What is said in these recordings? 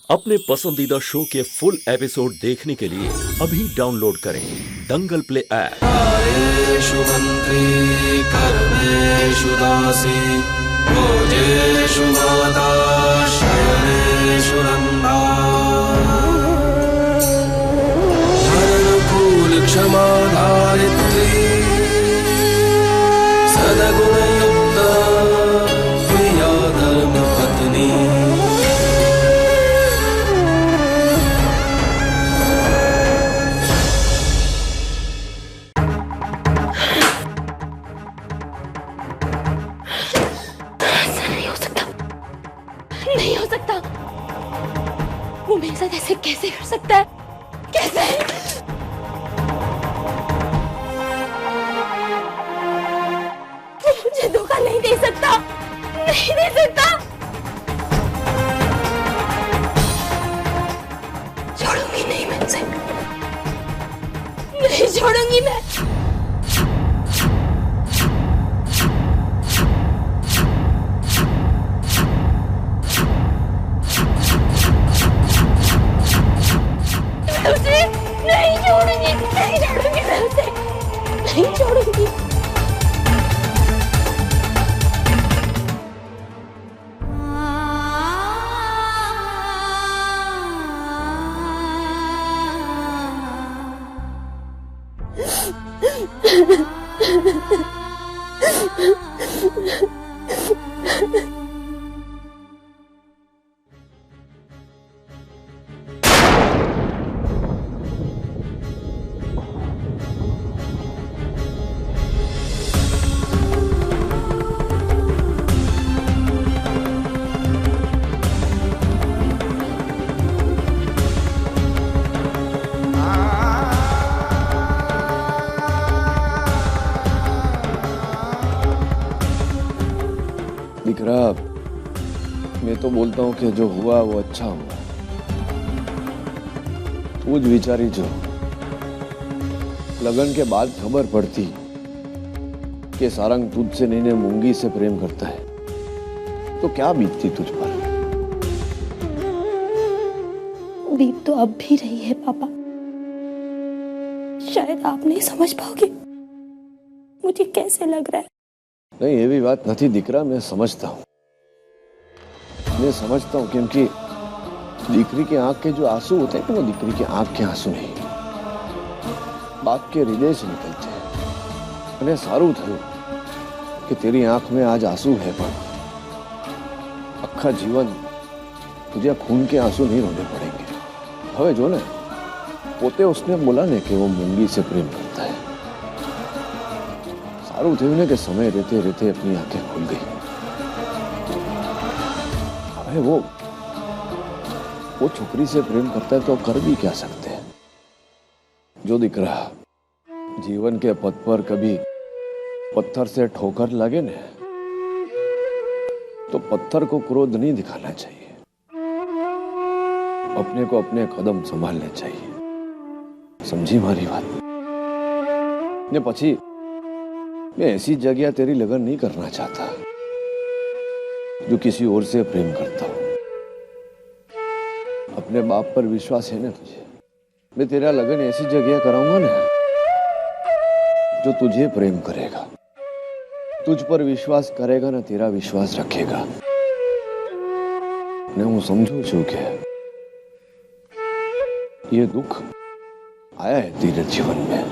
अपने पसंदीदा शो के फुल एपिसोड देखने के लिए अभी डाउनलोड करें दंगल प्ले ऐप। कार्येषु मन्त्री कर्मेषु दासी भोजेषु माता शयनेषु नन्दा धर्मकुल क्षमा धारित्री सद्गुणयुक्ता प्रिया धर्मपत्नी। नहीं हो सकता। वो मेरे साथ ऐसे कैसे कर सकता है? कैसे? वो मुझे धोखा नहीं दे सकता, नहीं दे सकता। छोड़ूंगी नहीं मैं उसे, नहीं छोड़ूंगी मैं। नहीं छोड़ूंगी मैं उसे, नहीं छोड़ूंगी। दिकरा, मैं तो बोलता हूँ कि जो हुआ वो अच्छा हुआ। तू विचारी जो लगन के बाद खबर पड़ती कि सारंग तुझसे नहीं मूंगी से प्रेम करता है तो क्या बीतती तुझ पर? बीत तो अब भी रही है पापा, शायद आप नहीं समझ पाओगे मुझे कैसे लग रहा है। नहीं, ये भी बात नहीं दिकरा, मैं समझता हूँ क्योंकि दीकरी की आंख के जो आंसू होते हैं वो दीकरी की आंख के आंसू नहीं, बाप के हृदय से निकलते हैं। मैंने सारू थયું कि तेरी आंख में आज आंसू है, पर अक्खा जीवन तुझे खून के आंसू नहीं रोने पड़ेंगे। हवे जो ने पोते उसने बोला ने कि वो मूंगी से प्रेम करता है। सारू थયું ने कि समय रहते रहते अपनी आंखें खुल गई। अबे वो छोकरी से प्रेम करता है तो कर भी क्या सकते हैं। जो दिख रहा जीवन के पथ पर कभी पत्थर से ठोकर लगे ने तो पत्थर को क्रोध नहीं दिखाना चाहिए, अपने को अपने कदम संभालने चाहिए। समझी मारी बात? ने पछी मैं ऐसी जगह तेरी लगन नहीं करना चाहता जो किसी और से प्रेम करता हूं। अपने बाप पर विश्वास है ना तुझे? मैं तेरा लगन ऐसी जगह कराऊंगा ना जो तुझे प्रेम करेगा, तुझ पर विश्वास करेगा ना तेरा विश्वास रखेगा। ने हूं समझू छू के ये दुख आया है तेरे जीवन में,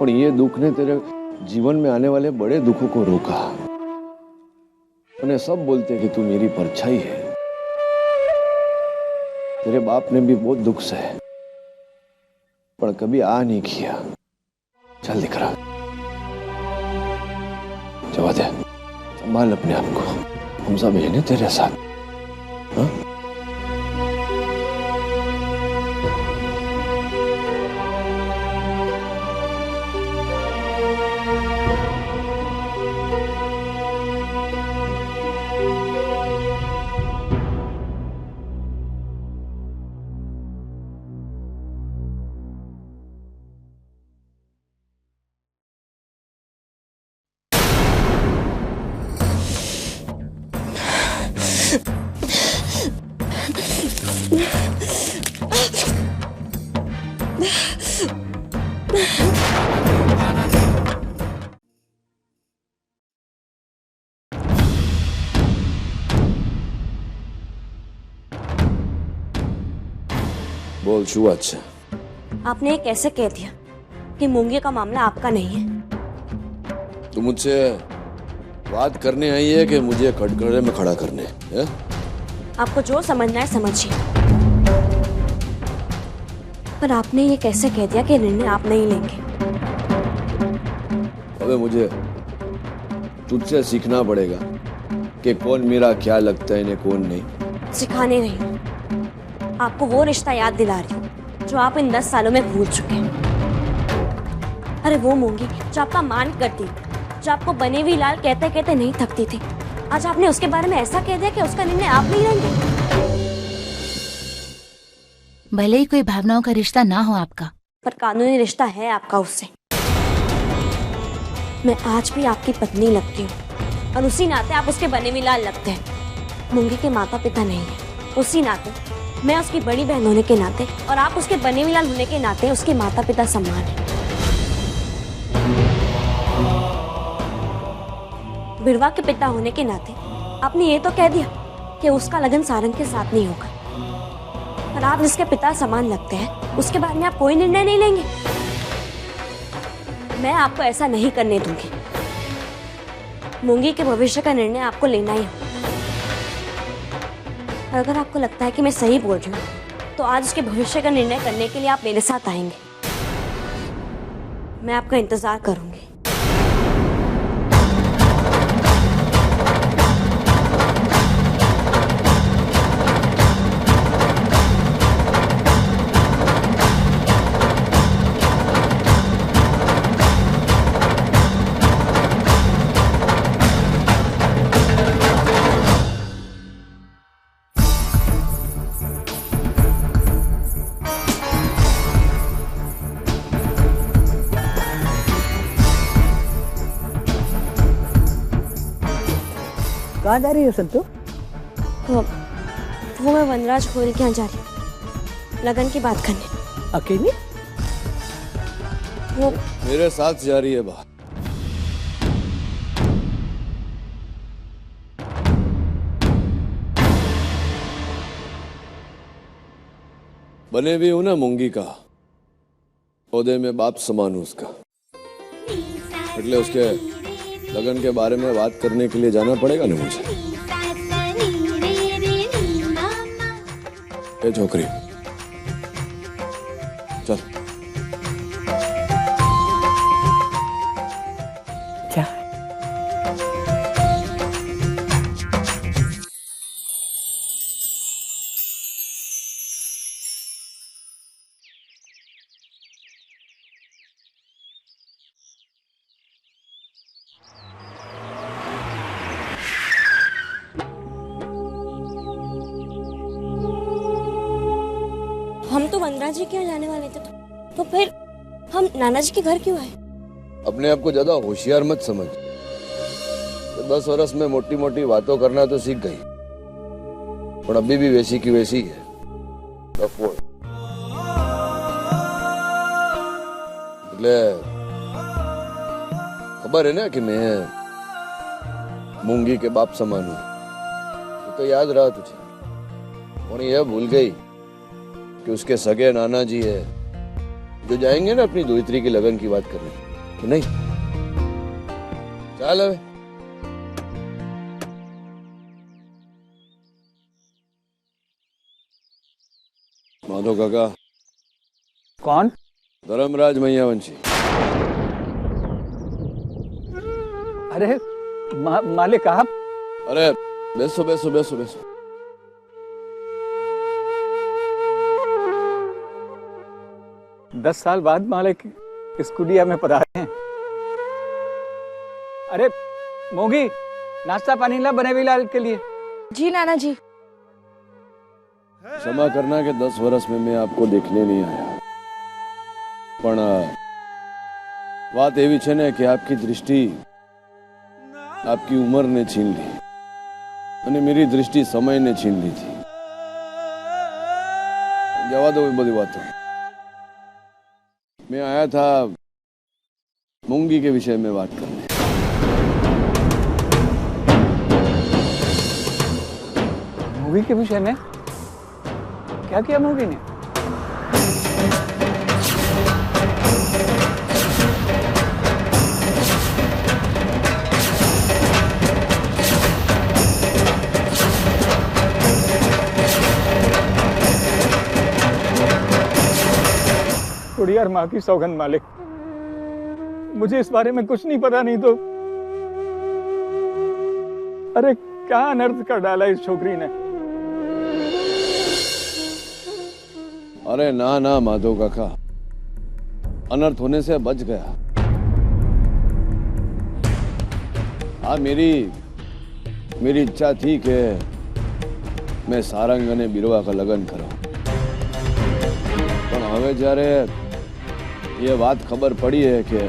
और ये दुख ने तेरे जीवन में आने वाले बड़े दुखों को रोका। उन्हें सब बोलते कि तू मेरी परछाई है। तेरे बाप ने भी बहुत दुख सहे पर कभी आ नहीं किया। चल दिख रहा, जवा दे, संभाल अपने आप को, हम सब हैं तेरे साथ। हाँ? बोल शू अच्छा। आपने ये कैसे कह दिया कि मूंगी का मामला आपका नहीं है? तू मुझसे बात करने आई है कि मुझे कटघरे में खड़ा करने है? आपको जो समझना है समझिए, पर आपने ये कैसे कह दिया कि निर्णय आप नहीं लेंगे? अबे मुझे तुझसे सीखना पड़ेगा कि कौन मेरा क्या लगता है इन्हें कौन नहीं। सिखा नहीं रही हूँ, आपको वो रिश्ता याद दिला रही हूँ जो आप इन 10 सालों में भूल चुके हैं। अरे वो मूंगी जो आपका मान करती, जो आपको बने हुई लाल कहते कहते नहीं थकती थी, आज आपने उसके बारे में ऐसा कह दिया कि उसका निर्णय आप नहीं लेंगे। भले ही कोई भावनाओं का रिश्ता ना हो आपका, पर कानूनी रिश्ता है आपका उससे। मैं आज भी आपकी पत्नी लगती हूँ और उसी नाते आप उसके बने हुई लाल लगते हैं। मूंगी के माता पिता नहीं है, उसी नाते मैं उसकी बड़ी बहन होने के नाते और आप उसके बने हुई लाल होने के नाते उसके माता पिता समान है। बिरवा के पिता होने के नाते आपने ये तो कह दिया कि उसका लगन सारंग के साथ नहीं होगा, पर आप जिसके पिता समान लगते हैं उसके बारे में आप कोई निर्णय नहीं लेंगे। मैं आपको ऐसा नहीं करने दूंगी। मूंगी के भविष्य का निर्णय आपको लेना ही होगा। अगर आपको लगता है कि मैं सही बोल रही हूँ तो आज उसके भविष्य का निर्णय करने के लिए आप मेरे साथ आएंगे। मैं आपका इंतजार करूंगी। कहाँ जा रही है संतु? वो मैं वनराज खोल के यहाँ जा रही हूँ लगन की बात करने। अकेली? वो मेरे साथ जा रही है बात। बने भी हूं ना मूंगी का, पौधे में बाप समान हूं उसका, इसलिए उसके लगन के बारे में बात करने के लिए जाना पड़ेगा ना मुझे। ए छोकरी चल। क्या? हम तो वनराज जी के यहाँ जाने वाले थे, तो फिर हम नाना जी के घर क्यों आए? अपने आप को ज्यादा होशियार मत समझ। तो 10 वर्ष में मोटी मोटी बातों करना तो सीख गई, पर अभी भी वैसी की वैसी है। એટલે खबर है ना कि मैं मूंगी के बाप समान हूं, तो याद रहा तुझे। और यह भूल गई कि उसके सगे नाना जी है जो जाएंगे ना अपनी दोहित्री की लगन की बात करने, कि नहीं? चल अब माधव काका। कौन? धर्मराज मैयावंशी। अरे मालिक आप? अरे बैसो बैसो बैसो बैसो। दस साल बाद मालिक इस कुटिया में पधारे हैं। अरे मोगी, नाश्ता पानी ला बने भी लाल के लिए। जी नाना जी। क्षमा करना कि 10 वर्ष में मैं आपको देखने नहीं आया, पण बात एवी छे ने कि आपकी दृष्टि आपकी उम्र ने छीन ली, અને मेरी दृष्टि समय ने छीन ली थी। जवा दो ये बड़ी बात। मैं आया था मूंगी के विषय में बात करने। मूवी के विषय में? क्या किया मूवी ने? यार माँ की सौगंध मालिक, मुझे इस बारे में कुछ नहीं पता, नहीं तो अरे क्या अनर्थ कर डाला इस छोकरी ने। अरे ना ना माधव काका, अनर्थ होने से बच गया। हाँ, मेरी इच्छा थी कि मैं सारंग અને बिरवा का लगन करूं, પણ હવે જ્યારે ये बात खबर पड़ी है कि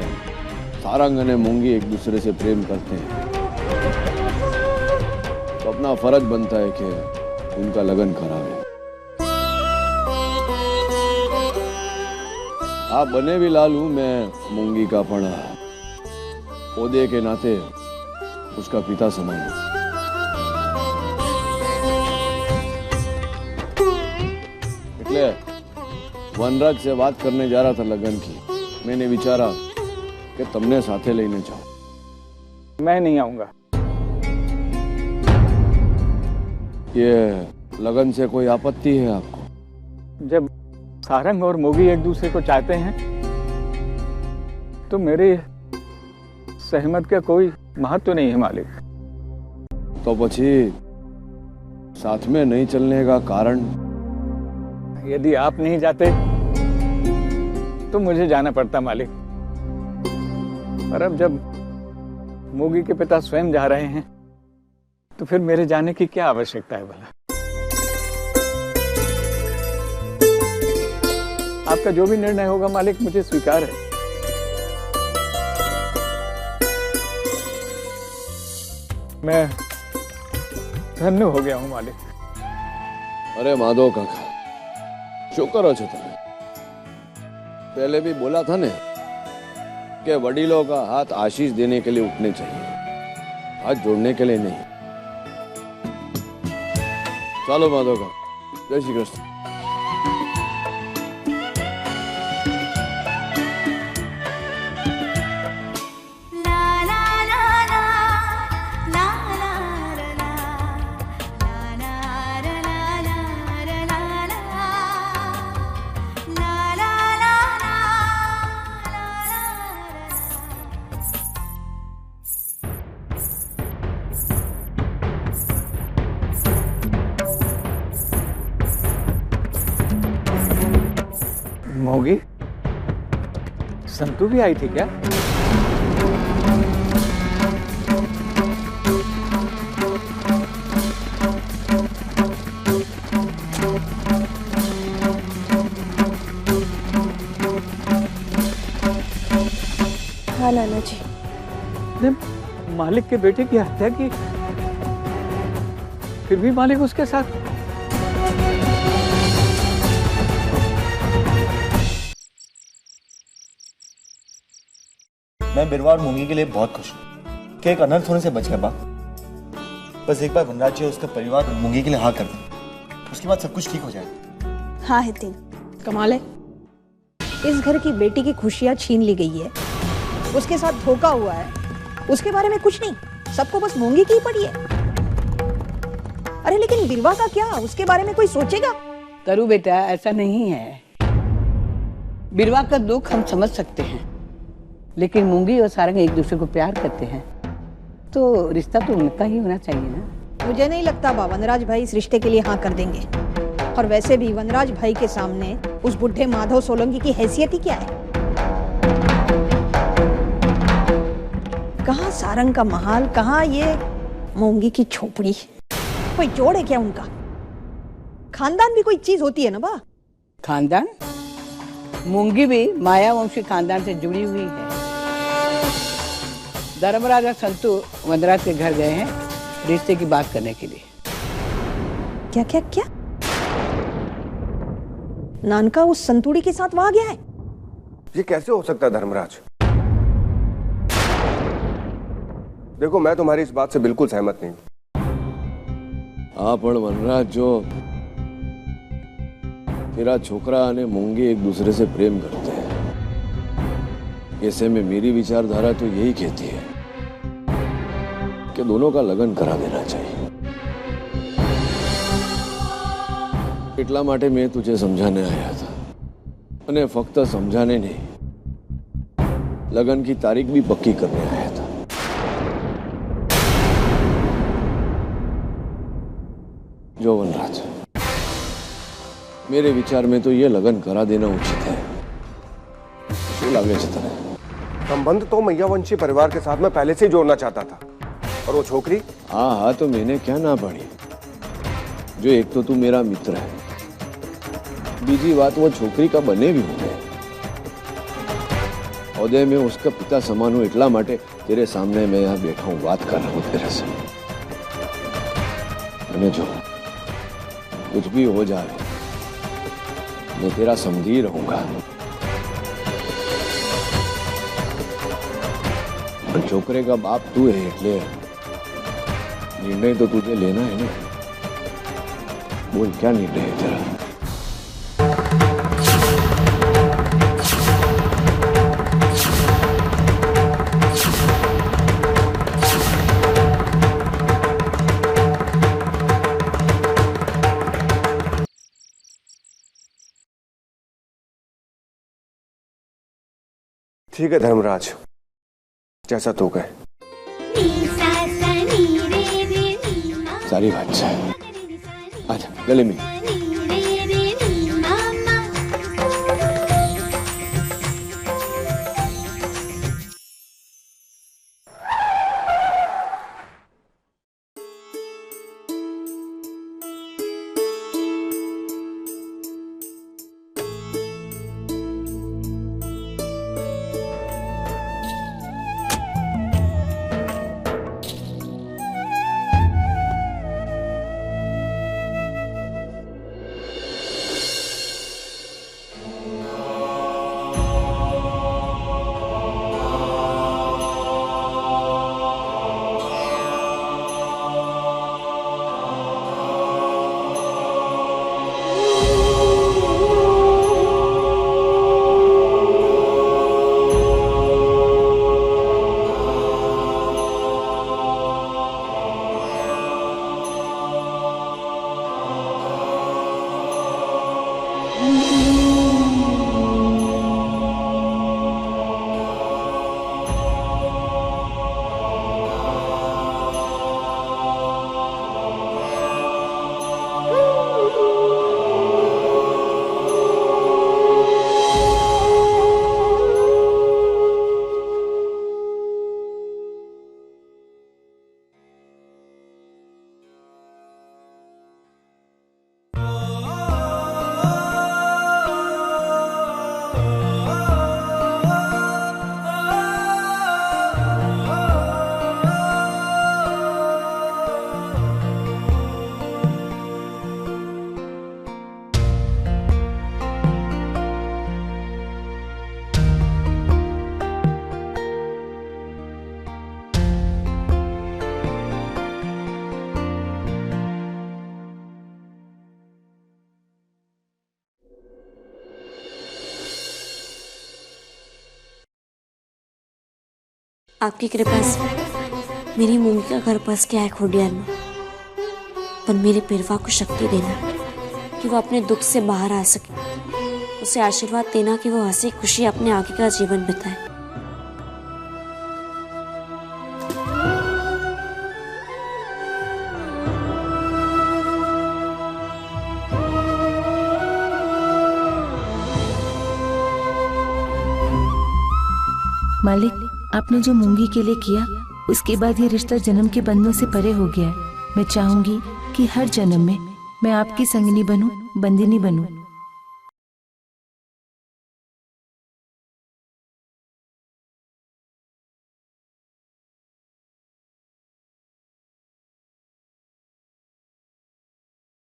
सारंग અને मूंगी एक दूसरे से प्रेम करते हैं, तो अपना फर्ज बनता है कि उनका लगन करावे। आप बने भी लाल हूं मैं मूंगी का, पण ओदे के नाते उसका पिता समान हूं। એટલે वनराज से बात करने जा रहा था लगन की। मैंने विचारा कि तुमने साथे लेने जाओ। मैं नहीं आऊंगा। ये लगन से कोई आपत्ति है आपको? जब सारंग और मोगी एक दूसरे को चाहते हैं तो मेरे सहमत का कोई महत्व नहीं है मालिक। तो पछी साथ में नहीं चलने का कारण? यदि आप नहीं जाते तो मुझे जाना पड़ता मालिक, पर अब जब मोगी के पिता स्वयं जा रहे हैं तो फिर मेरे जाने की क्या आवश्यकता है भला। आपका जो भी निर्णय होगा मालिक, मुझे स्वीकार है। मैं धन्य हो गया हूं मालिक। अरे माधव काका, શું કરો છો તમે? पहले भी बोला था ने कि वडीलों का हाथ आशीष देने के लिए उठने चाहिए, हाथ जोड़ने के लिए नहीं। चलो माधव का, जय श्री कृष्ण। मोगी, संतू भी आई थी क्या? हाँ नाना जी। ने मालिक के बेटे की हत्या की, फिर भी मालिक उसके साथ। मैं बिरवा और मूंगी के लिए बहुत खुश हूँ कि एक अनर्थ होने से बच गया बाप। बस एक बार वनराज जी और उसका परिवार मूंगी के लिए हाँ कर दें, उसके बाद सब कुछ ठीक हो जाएगा। हाँ हितिन, कमाल है, इस घर की बेटी की खुशियां छीन ली गई है, उसके साथ धोखा हुआ है, उसके बारे में कुछ नहीं, सबको बस मूंगी की ही पड़ी है। अरे लेकिन बिरवा का क्या, उसके बारे में कोई सोचेगा? करू बेटा, ऐसा नहीं है। बिरवा का दुख हम समझ सकते हैं, लेकिन मूंगी और सारंग एक दूसरे को प्यार करते हैं तो रिश्ता तो उनका ही होना चाहिए ना। मुझे नहीं लगता वनराज भाई इस रिश्ते के लिए हाँ कर देंगे। और वैसे भी वनराज भाई के सामने उस बुढ़े माधव सोलंकी की हैसियत ही क्या है? कहाँ सारंग का महाल, कहाँ ये मूंगी की झोपड़ी? कोई जोड़ है क्या उनका? खानदान भी कोई चीज होती है ना बा। खानदान? मूंगी भी माया वंशी खानदान से जुड़ी हुई है। धर्मराज और संतू वनराज के घर गए हैं रिश्ते की बात करने के लिए। क्या क्या क्या? नानका उस संतूड़ी के साथ वहां गया है। ये कैसे हो सकता है धर्मराज? देखो, मैं तुम्हारी इस बात से बिल्कुल सहमत नहीं। हाँ, पण वनराज, जो तेरा छोकरा और मूंगी एक दूसरे से प्रेम करते हैं, ऐसे में मेरी विचारधारा तो यही कहती है कि दोनों का लगन करा देना चाहिए। એટલા માટે મેં તુજે સમજાને આયા था, અને ફક્ત સમજાને નહીં, लगन की तारीख भी पक्की करने आया था। जो वनराज, मेरे विचार में तो ये लगन करा देना उचित है। શું લાગે છે તને? संबंध तो मैयावंशी परिवार के साथ मैं पहले से ही जोड़ना चाहता था, और वो छोकरी? हाँ, तो मैंने क्या ना पाड़ी। जो एक तो तू मेरा मित्र है, बीजी बात वो छोकरी का बने भी हो गए। औदे में उसका पिता समान हूं, इतला माटे तेरे सामने मैं यहाँ बैठा हूँ, बात कर रहा हूँ तेरे से। અને जो कुछ भी हो जाए, मैं तेरा समझी रहूंगा। छोकरे का बाप तू है, એટલે निर्णय तो तुझे लेना है ना। बोल, क्या निर्णय है तेरा? ठीक है धर्मराज, जैसा तो कहे। सारी बात है। आजा गले में। आपकी कृपा से मेरी मूंगी का घर बस गया है खोडियार में, पर मेरे पिरवा को शक्ति देना कि वो अपने दुख से बाहर आ सके, उसे आशीर्वाद देना कि वो हंसी खुशी अपने आगे का जीवन बिताए। मालिक, आपने जो मूंगी के लिए किया, उसके बाद ये रिश्ता जन्म के बंधनों से परे हो गया है। मैं चाहूंगी कि हर जन्म में मैं आपकी संगिनी बनूं, बंदिनी बनूं।